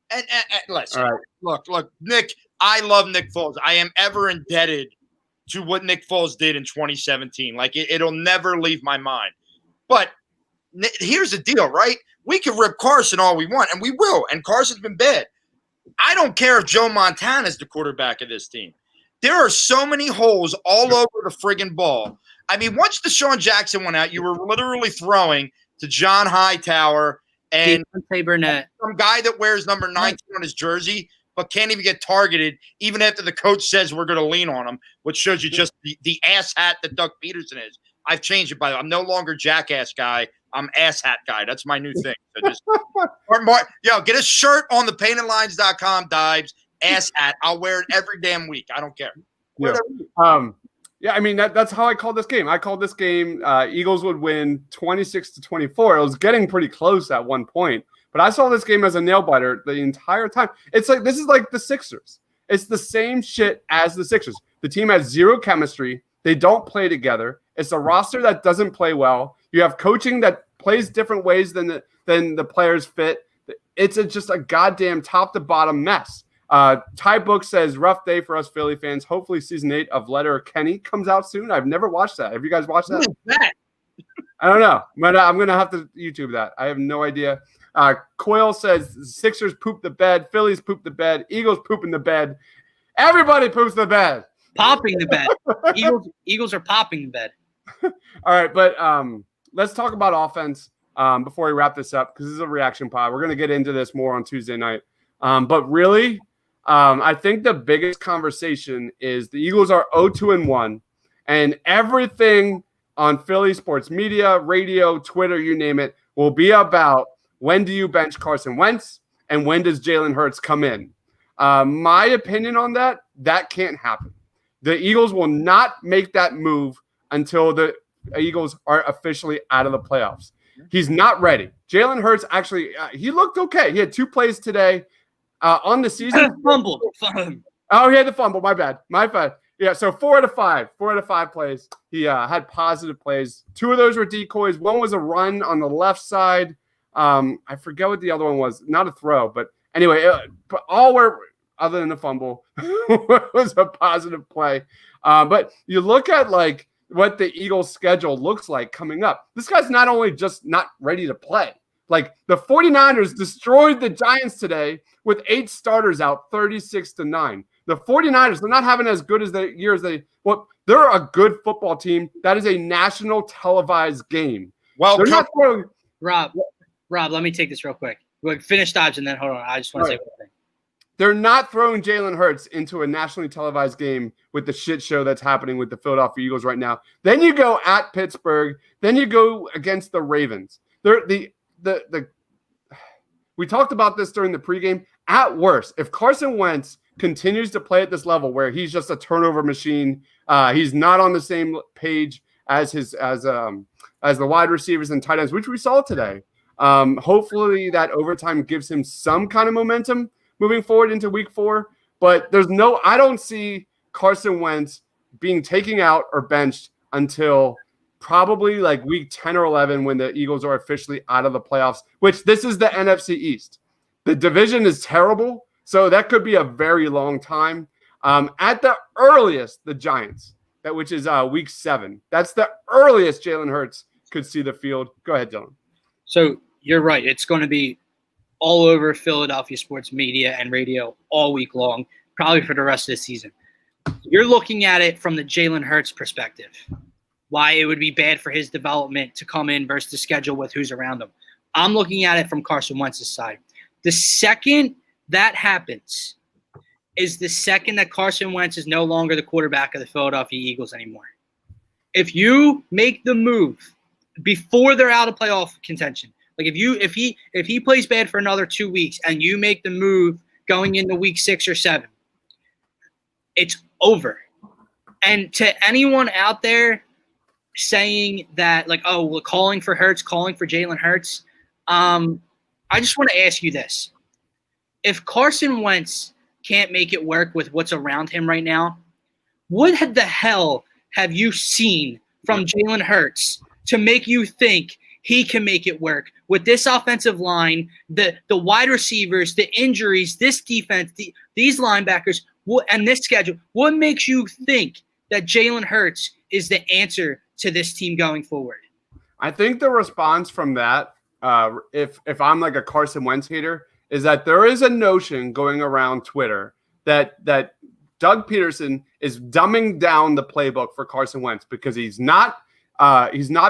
And listen, right. Look, Nick. I love Nick Foles. I am ever indebted to what Nick Foles did in 2017. Like, it'll never leave my mind. But here's the deal, right? We can rip Carson all we want, and we will. And Carson's been bad. I don't care if Joe Montana is the quarterback of this team. There are so many holes all over the friggin' ball. I mean, once Deshaun Jackson went out, you were literally throwing to John Hightower and Burnett, some guy that wears number 19 on his jersey, but can't even get targeted, even after the coach says we're going to lean on him, which shows you just the ass hat that Doug Peterson is. I've changed it, by the way. I'm no longer jackass guy. I'm ass hat guy. That's my new thing. So just get a shirt on the paintedlines.com, Dibes. Ass hat. I'll wear it every damn week. I don't care. I mean, that's how I called this game. I called this game Eagles would win 26-24. It was getting pretty close at one point, but I saw this game as a nail biter the entire time. It's like this is like the Sixers. It's the same shit as the Sixers. The team has zero chemistry. They don't play together. It's a roster that doesn't play well. You have coaching that plays different ways than the players fit. It's just a goddamn top to bottom mess. Ty Book says, rough day for us Philly fans. Hopefully season 8 of Letter Kenny comes out soon. I've never watched that. Have you guys watched that? What is that? I don't know, but I'm going to have to YouTube that. I have no idea. Coyle says, Sixers poop the bed. Phillies poop the bed. Eagles poop in the bed. Everybody poops the bed. Popping the bed. Eagles are popping the bed. All right, but let's talk about offense before we wrap this up, because this is a reaction pod. We're going to get into this more on Tuesday night. But really, I think the biggest conversation is the Eagles are 0-2-1, and everything on Philly sports media, radio, Twitter, you name it, will be about when do you bench Carson Wentz and when does Jalen Hurts come in. My opinion on that can't happen. The Eagles will not make that move until the Eagles are officially out of the playoffs. He's not ready. Jalen Hurts actually, he looked okay. He had 2 plays today on the season. Fumbled. Oh, he had the fumble. My bad. Yeah, so 4 out of 5 plays. He had positive plays. 2 of those were decoys. 1 was a run on the left side. I forget what the other one was. Not a throw, but anyway, but all were, other than the fumble, was a positive play. But you look at like what the Eagles schedule looks like coming up. This guy's not only just not ready to play. Like, the 49ers destroyed the Giants today with 8 starters out, 36-9. The 49ers, they're not having as good as the year as they're a good football team. That is a national televised game. Well, Rob, let me take this real quick. Finish Dodge and then hold on. I just want to say one thing. They're not throwing Jalen Hurts into a nationally televised game with the shit show that's happening with the Philadelphia Eagles right now. Then you go at Pittsburgh. Then you go against the Ravens. We talked about this during the pregame. At worst, if Carson Wentz continues to play at this level where he's just a turnover machine, he's not on the same page as the wide receivers and tight ends, which we saw today. Hopefully that overtime gives him some kind of momentum moving forward into week 4, but I don't see Carson Wentz being taken out or benched until probably like week 10 or 11 when the Eagles are officially out of the playoffs, which this is the NFC East. The division is terrible, so that could be a very long time. At the earliest, the Giants, which is week 7. That's the earliest Jalen Hurts could see the field. Go ahead, Dylan. So you're right. It's going to be all over Philadelphia sports media and radio all week long, probably for the rest of the season. You're looking at it from the Jalen Hurts perspective, why it would be bad for his development to come in versus the schedule with who's around him. I'm looking at it from Carson Wentz's side. The second that happens is the second that Carson Wentz is no longer the quarterback of the Philadelphia Eagles anymore. If you make the move before they're out of playoff contention, like if he plays bad for another 2 weeks and you make the move going into week 6 or 7, it's over. And to anyone out there saying that, like, oh, we're calling for Hurts, calling for Jalen Hurts, I just want to ask you this. If Carson Wentz can't make it work with what's around him right now, what the hell have you seen from Jalen Hurts to make you think he can make it work with this offensive line, the wide receivers, the injuries, this defense, these linebackers, and this schedule? What makes you think that Jalen Hurts is the answer to this team going forward? I think the response from that, if I'm like a Carson Wentz hater, is that there is a notion going around Twitter that Doug Peterson is dumbing down the playbook for Carson Wentz because he's not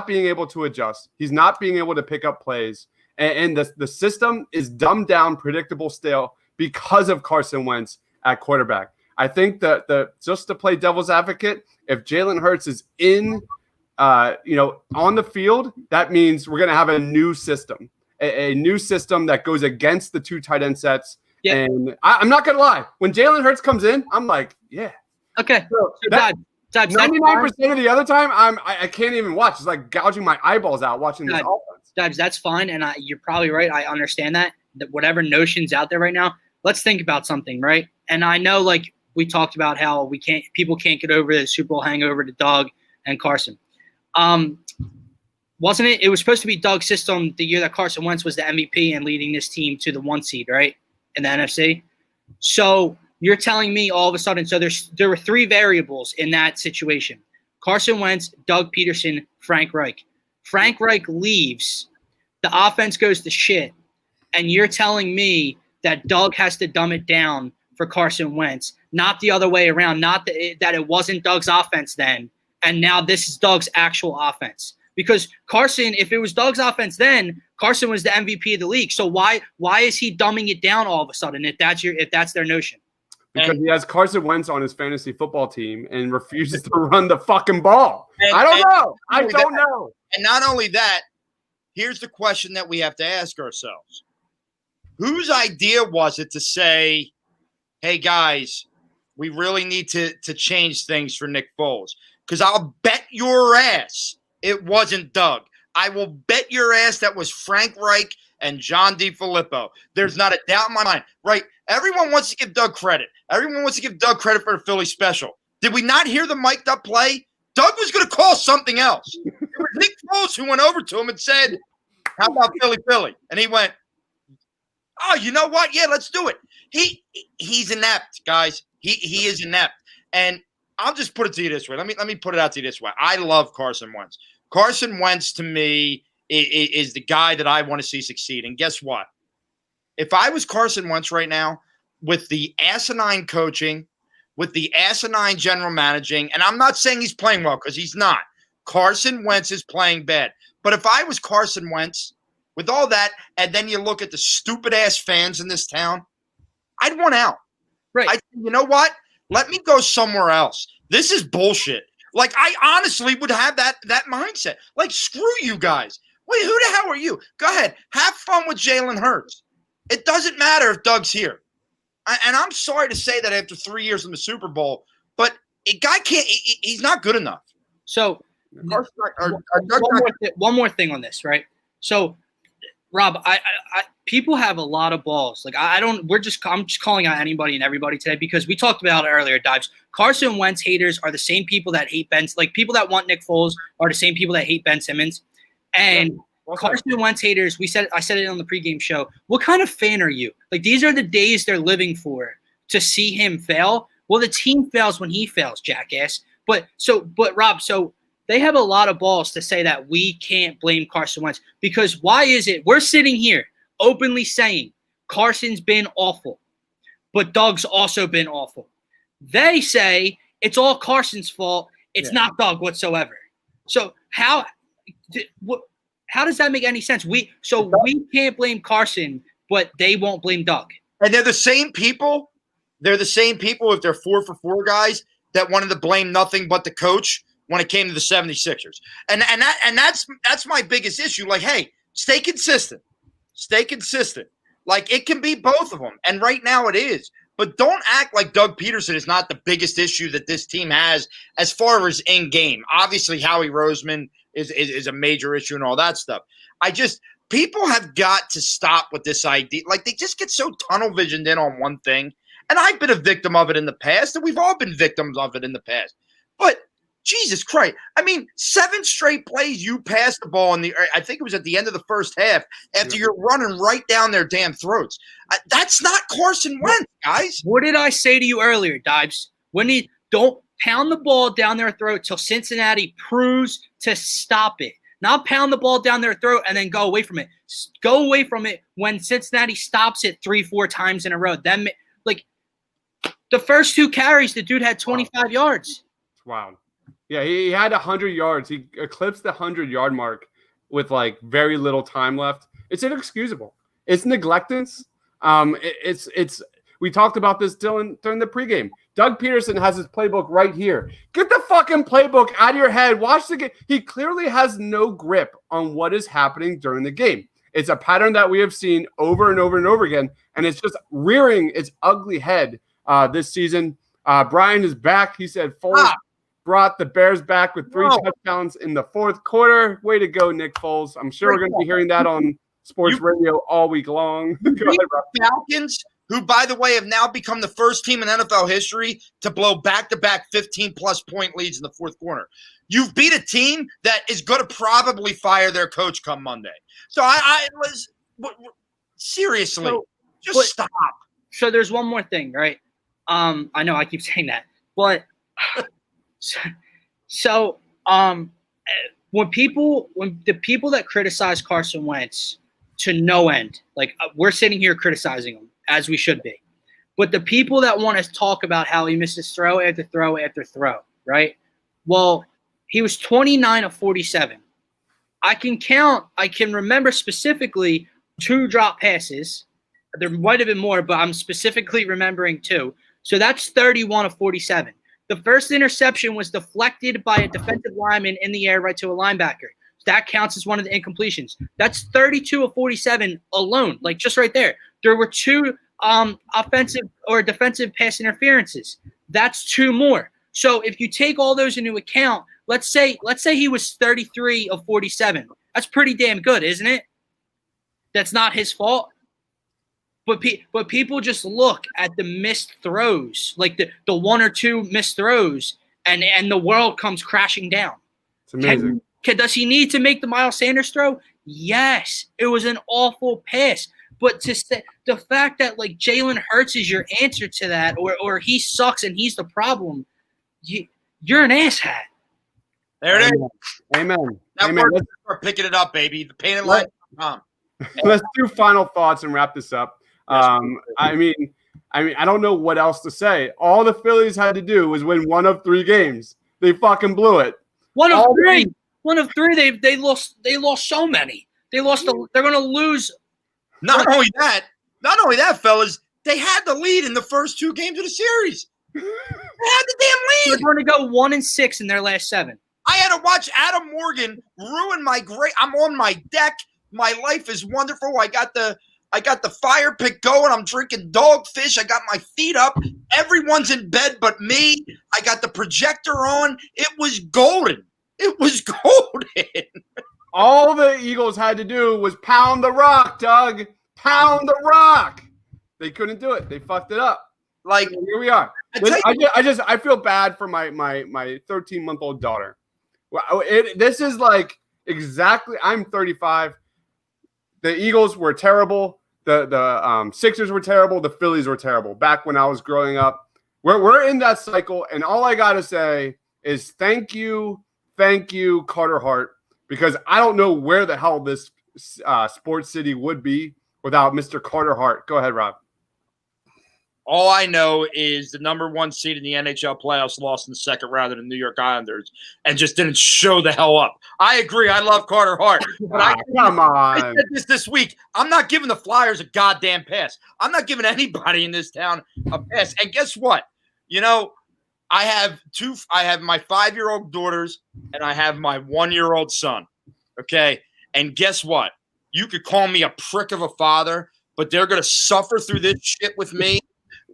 being able to adjust. He's not being able to pick up plays. And the system is dumbed down, predictable, stale because of Carson Wentz at quarterback. I think that just to play devil's advocate, if Jalen Hurts is on the field, that means we're going to have a new system, a new system that goes against the 2 tight end sets. Yeah. And I'm not going to lie. When Jalen Hurts comes in, I'm like, yeah. Okay. So 99% of the other time, I can't even watch. It's like gouging my eyeballs out watching this offense. Dodge, that's fine, and you're probably right. I understand that whatever notion's out there right now, let's think about something, right? And I know, like we talked about how people can't get over the Super Bowl hangover to Doug and Carson. Wasn't it? It was supposed to be Doug's system the year that Carson Wentz was the MVP and leading this team to the 1 seed, right, in the NFC. So you're telling me all of a sudden, so there were 3 variables in that situation: Carson Wentz, Doug Peterson, Frank Reich. Frank Reich leaves, the offense goes to shit, and you're telling me that Doug has to dumb it down for Carson Wentz, not the other way around, not that it wasn't Doug's offense then, and now this is Doug's actual offense. Because Carson, if it was Doug's offense then, Carson was the MVP of the league. So why is he dumbing it down all of a sudden if that's their notion? Because he has Carson Wentz on his fantasy football team and refuses to run the fucking ball. I don't know. And not only that, here's the question that we have to ask ourselves. Whose idea was it to say, hey, guys, we really need to change things for Nick Foles? Because I'll bet your ass it wasn't Doug. I will bet your ass that was Frank Reich and John DeFilippo. There's not a doubt in my mind. Right? Everyone wants to give Doug credit. Everyone wants to give Doug credit for the Philly special. Did we not hear the mic'd up play? Doug was going to call something else. It was Nick Foles who went over to him and said, how about Philly? And he went, oh, you know what? Yeah, let's do it. He's inept, guys. He is inept. And I'll just put it to you this way. Let me put it out to you this way. I love Carson Wentz. Carson Wentz, to me, is the guy that I want to see succeed. And guess what? If I was Carson Wentz right now, with the asinine coaching, with the asinine general managing, and I'm not saying he's playing well because he's not. Carson Wentz is playing bad. But if I was Carson Wentz, with all that, and then you look at the stupid-ass fans in this town, I'd want out. Right. You know what? Let me go somewhere else. This is bullshit. Like, I honestly would have that mindset. Like, screw you guys. Wait, who the hell are you? Go ahead. Have fun with Jalen Hurts. It doesn't matter if Doug's here. And I'm sorry to say that after 3 years in the Super Bowl, but a guy can't – he's not good enough. So one more thing on this, right? So, Rob, I people have a lot of balls. Like I'm just calling out anybody and everybody today because we talked about it earlier, Dives. Carson Wentz haters are the same people that hate Ben. Like people that want Nick Foles are the same people that hate Ben Simmons. And Carson Wentz haters, I said it on the pregame show. What kind of fan are you? Like these are the days they're living for to see him fail. Well, the team fails when he fails, jackass. But Rob, so they have a lot of balls to say that we can't blame Carson Wentz because why is it we're sitting here openly saying Carson's been awful, but Doug's also been awful. They say it's all Carson's fault. It's not Doug whatsoever. So how does that make any sense? We can't blame Carson, but they won't blame Doug. And they're the same people. They're the same people if they're 4-for-4 guys that wanted to blame nothing but the coach when it came to the 76ers. And that's my biggest issue. Like, hey, stay consistent. Stay consistent. Like, it can be both of them. And right now it is. But don't act like Doug Peterson is not the biggest issue that this team has as far as in-game. Obviously, Howie Roseman is a major issue and all that stuff. People have got to stop with this idea. Like, they just get so tunnel visioned in on one thing. And I've been a victim of it in the past, and we've all been victims of it in the past. But Jesus Christ. I mean, 7 straight plays you passed the ball I think it was at the end of the first half after you're running right down their damn throats. That's not Carson Wentz, guys. What did I say to you earlier, Dives? Don't pound the ball down their throat till Cincinnati proves to stop it. Not pound the ball down their throat and then go away from it. Go away from it when Cincinnati stops it 3-4 times in a row. Then, like, the first 2 carries, the dude had 25 yards. Wow. Yeah, he had 100 yards. He eclipsed the 100-yard mark with like very little time left. It's inexcusable. It's neglectance. We talked about this during the pregame. Doug Peterson has his playbook right here. Get the fucking playbook out of your head. Watch the game. He clearly has no grip on what is happening during the game. It's a pattern that we have seen over and over and over again, and it's just rearing its ugly head this season. Brian is back. He said Foles brought the Bears back with 3 touchdowns in the fourth quarter. Way to go, Nick Foles. I'm sure we're going to be hearing that on sports radio all week long. Falcons, who, by the way, have now become the first team in NFL history to blow back-to-back 15-plus point leads in the fourth quarter. You've beat a team that is going to probably fire their coach come Monday. So seriously, stop. So there's one more thing, right? I know I keep saying that, but when the people that criticize Carson Wentz to no end, like we're sitting here criticizing him as we should be, but the people that want to talk about how he misses throw after throw after throw, right? Well, he was 29 of 47. I can remember specifically 2 drop passes. There might have been more, but I'm specifically remembering 2. So that's 31 of 47. The first interception was deflected by a defensive lineman in the air right to a linebacker. That counts as one of the incompletions. That's 32 of 47 alone, like just right there. There were 2 offensive or defensive pass interferences. That's 2 more. So if you take all those into account, let's say he was 33 of 47. That's pretty damn good, isn't it? That's not his fault. But people just look at the missed throws, like the 1 or 2 missed throws, and the world comes crashing down. It's amazing. Does he need to make the Miles Sanders throw? Yes. It was an awful pass. But to say the fact that like Jalen Hurts is your answer to that, or he sucks and he's the problem, you're an asshat. There it is. Amen. Let's start picking it up, baby. The painted line. Let's do final thoughts and wrap this up. I mean, I don't know what else to say. All the Phillies had to do was win 1 of 3 games. They fucking blew it. 1 of 3. 1 of 3. They lost so many. They're going to lose. Not only that, fellas. They had the lead in the first 2 games of the series. They had the damn They're lead. going to go 1-6 in their last 7. I had to watch Adam Morgan ruin my great. I'm on my deck. My life is wonderful. I got the fire pit going. I'm drinking dogfish. I got my feet up. Everyone's in bed but me. I got the projector on. It was golden. It was golden. All the Eagles had to do was pound the rock, Doug. Pound the rock. They couldn't do it. They fucked it up. Like, Here we are. I feel bad for my 13-month-old daughter. This is like exactly. I'm 35. The Eagles were terrible. The Sixers were terrible. The Phillies were terrible back when I was growing up. We're in that cycle, and all I gotta say is thank you, Carter Hart, because I don't know where the hell this sports city would be without Mr. Carter Hart. Go ahead, Rob. all I know is the number 1 seed in the NHL playoffs lost in the second round to the New York Islanders and just didn't show the hell up. I agree. I love Carter Hart. But Come on. I said this week. I'm not giving the Flyers a goddamn pass. I'm not giving anybody in this town a pass. And guess what? I have my 5-year-old daughters and I have my 1-year-old son. Okay. And guess what? You could call me a prick of a father, but they're going to suffer through this shit with me.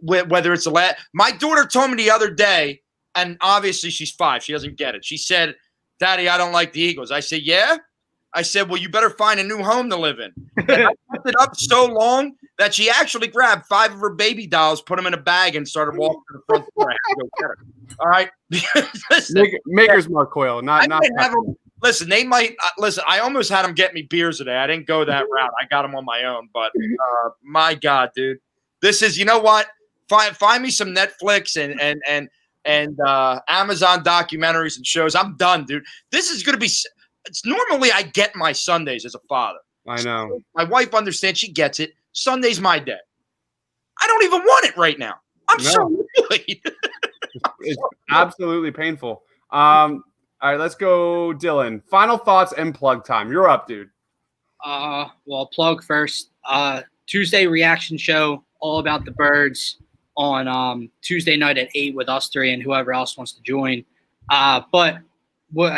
Whether it's my daughter told me the other day, and obviously she's 5. She doesn't get it. She said, "Daddy, I don't like the Eagles." I said, "Yeah." I said, "Well, you better find a new home to live in." And I kept it up so long that she actually grabbed 5 of her baby dolls, put them in a bag, and started walking to the front door. I had to go get her. All right. Maker's Mark Coil, not. Listen, they might listen. I almost had them get me beers today. I didn't go that route. I got them on my own. But my God, dude, this is. You know what? Find me some Netflix and Amazon documentaries and shows. I'm done, dude. This is gonna be. It's normally I get my Sundays as a father. I know. My wife understands. She gets it. Sunday's my day. I don't even want it right now. I'm so annoyed. It's absolutely painful. All right, let's go, Dylan. Final thoughts and plug time. You're up, dude. Well, plug first. Tuesday reaction show all about the Birds on Tuesday night at 8 with us 3 and whoever else wants to join. But what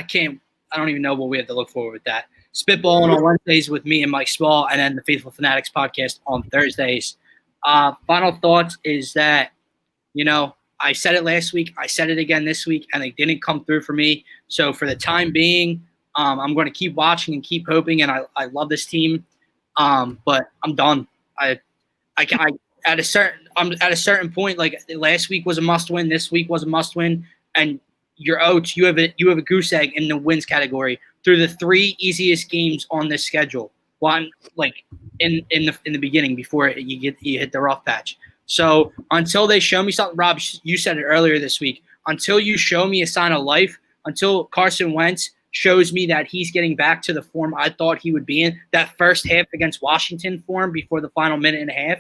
I don't even know what we have to look forward with that. Spitballing on Wednesdays with me and Mike Small, and then the Faithful Fanatics podcast on Thursdays. Final thoughts is that, I said it last week, I said it again this week, and they didn't come through for me. So for the time being, I'm going to keep watching and keep hoping, and I love this team. But I'm done. I'm at a certain point, like last week was a must win, this week was a must win, and you're out. You have a goose egg in the wins category through the 3 easiest games on this schedule. One, like in the beginning before you hit the rough patch. So until they show me something, Rob, you said it earlier this week. Until you show me a sign of life, until Carson Wentz shows me that he's getting back to the form I thought he would be in, that first half against Washington form before the final minute and a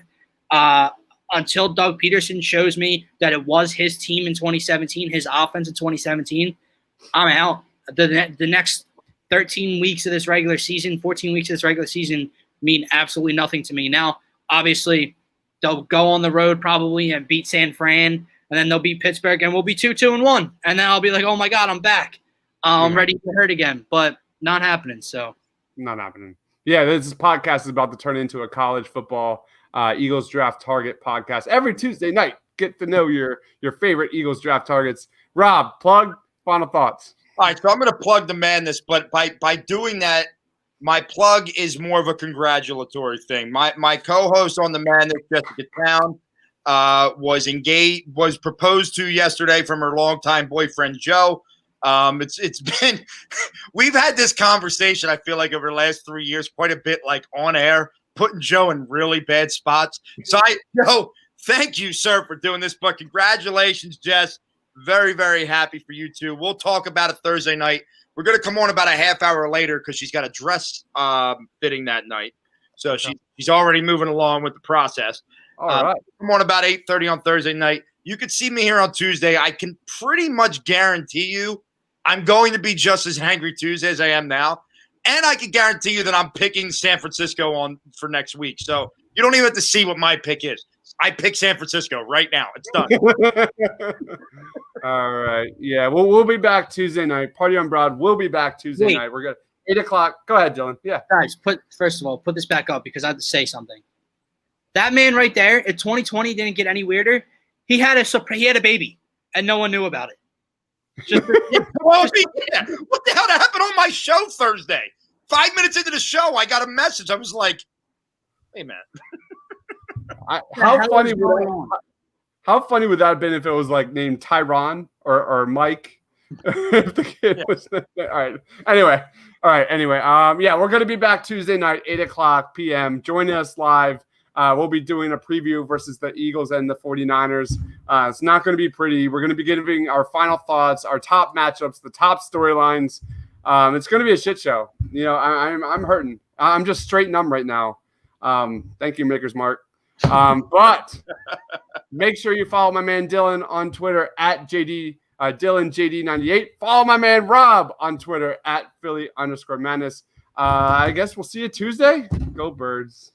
half, until Doug Peterson shows me that it was his team in 2017, his offense in 2017, I'm out. The next 13 weeks of this regular season, 14 weeks of this regular season mean absolutely nothing to me. Now, obviously, they'll go on the road probably and beat San Fran, and then they'll beat Pittsburgh, and we'll be 2-2-1. And then I'll be like, oh, my God, I'm back. I'm ready to get hurt again, but not happening. So not happening. Yeah, this podcast is about to turn into a college football Eagles draft target podcast every Tuesday night. Get to know your favorite Eagles draft targets. Rob, plug, final thoughts. All right, so I'm going to plug the madness, but by doing that, my plug is more of a congratulatory thing. My co-host on the Madness, Jessica Town, was proposed to yesterday from her longtime boyfriend Joe. It's been we've had this conversation, I feel like, over the last 3 years quite a bit, like on air, putting Joe in really bad spots. So Joe, thank you, sir, for doing this. But congratulations, Jess. Very, very happy for you too. We'll talk about it Thursday night. We're going to come on about a half hour later because she's got a dress fitting that night. So she's already moving along with the process. All right. Come on about 8:30 on Thursday night. You could see me here on Tuesday. I can pretty much guarantee you I'm going to be just as angry Tuesday as I am now. And I can guarantee you that I'm picking San Francisco on for next week. So you don't even have to see what my pick is. I pick San Francisco right now. It's done. All right. Yeah, we'll be back Tuesday night. Party on Broad. We'll be back Tuesday night. We're good. 8:00. Go ahead, Dylan. Yeah. Guys, first of all, put this back up because I have to say something. That man right there, in 2020 didn't get any weirder. He had a baby, and no one knew about it. What the hell happened on my show Thursday? 5 minutes into the show, I got a message. I was like, "Hey, man." How funny would that have been if it was like named Tyron or Mike? If the kid was all right. Anyway. Yeah, we're gonna be back Tuesday night, 8:00 p.m. Join us live. We'll be doing a preview versus the Eagles and the 49ers. It's not going to be pretty. We're going to be giving our final thoughts, our top matchups, the top storylines. It's going to be a shit show. You know, I'm hurting. I'm just straight numb right now. Thank you, Maker's Mark. But make sure you follow my man Dylan on Twitter at JD Dylan JD98. Follow my man Rob on Twitter at Philly_Madness. I guess we'll see you Tuesday. Go Birds.